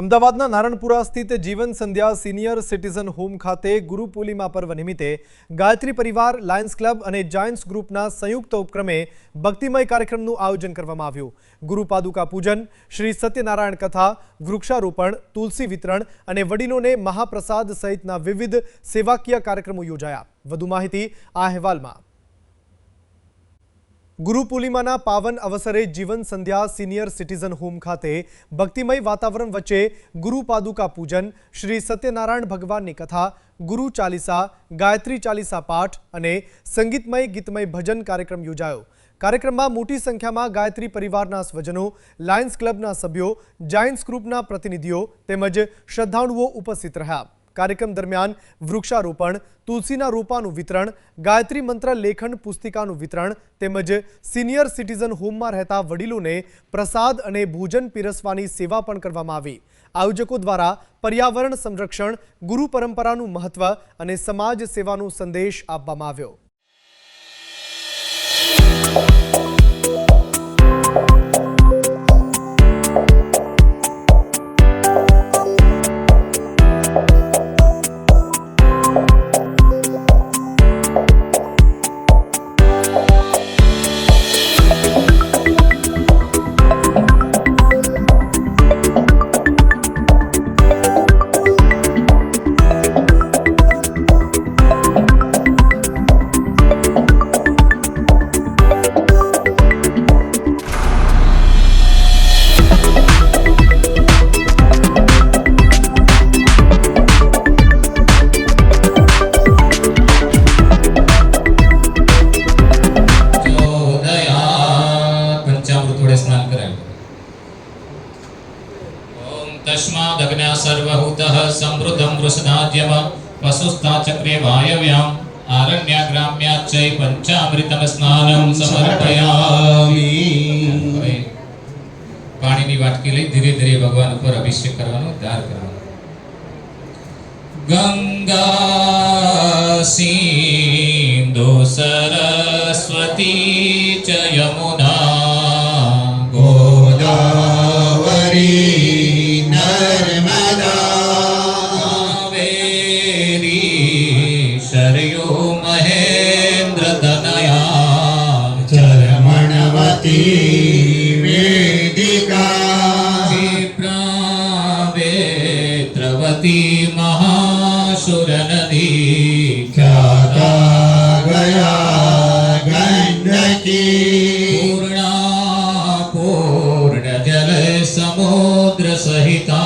અમદાવાદના નારણપુરા સ્થિત જીવન સંધ્યા સિનિયર સિટીઝન હોમ ખાતે ગુરુ પૂર્ણિમા પર્વ નિમિત્તે ગાયત્રી પરિવાર, લાયન્સ ક્લબ અને જાયન્ટ્સ ગ્રુપના સંયુક્ત ઉપક્રમે ભક્તિમય કાર્યક્રમનું આયોજન કરવામાં આવ્યું। ગુરુ પાદુકા પૂજન, શ્રી સત્યનારાયણ કથા, વૃક્ષારોપણ, તુલસી વિતરણ અને વડીલોને મહાપ્રસાદ સહિતના વિવિધ સેવાકીય કાર્યક્રમો યોજાયા। વધુ માહિતી આ અહેવાલમાં। गुरु पूर्णिमाना पावन अवसरे जीवन संध्या सीनियर सिटीजन होम खाते भक्तिमय वातावरण वच्चे गुरु पादुका पूजन, श्री सत्यनारायण भगवाननी कथा, गुरु चालीसा, गायत्री चालीसा पाठ अने संगीतमय गीतमय भजन कार्यक्रम योजायो। कार्यक्रम में मोटी संख्या में गायत्री परिवारना स्वजनों, लायन्स क्लबना सभ्यों, जायन्ट्स ग्रुपना प्रतिनिधिओ तेमज श्रद्धाळुओ उपस्थित रह्या। कार्यक्रम दरमियान वृक्षारोपण, तुलसीना रोपानुं वितरण, गायत्री मंत्र लेखन पुस्तिकानुं वितरण तेमज सीनियर सिटीजन होम में रहता वडीलोने प्रसाद अने भोजन पीरसवानी सेवा पण करवामां आवी। आयोजकों द्वारा पर्यावरण संरक्षण, गुरु परंपरानुं महत्व अने समाज सेवानो संदेश आपवामां आव्यो। तस्मादग्न्या सर्वभूतः समृद्धं वृषदाज्यम वसुस्था चक्रे वायव्याम् आरण्याग्राम्याच्चै पंचामृतं स्नानं समर्पयामि। पाणीनी वाटकी लई धीरे धीरे भगवान पर अभिषेक करवानो, धार करवानो। गंगा सिंधु सरस्वती च यमुना गोदावरी वेदिका वेत्रवती महाशुर नदी ख्याता गया गंडकी पूर्ण पूर्ण जल समुद्र सहिता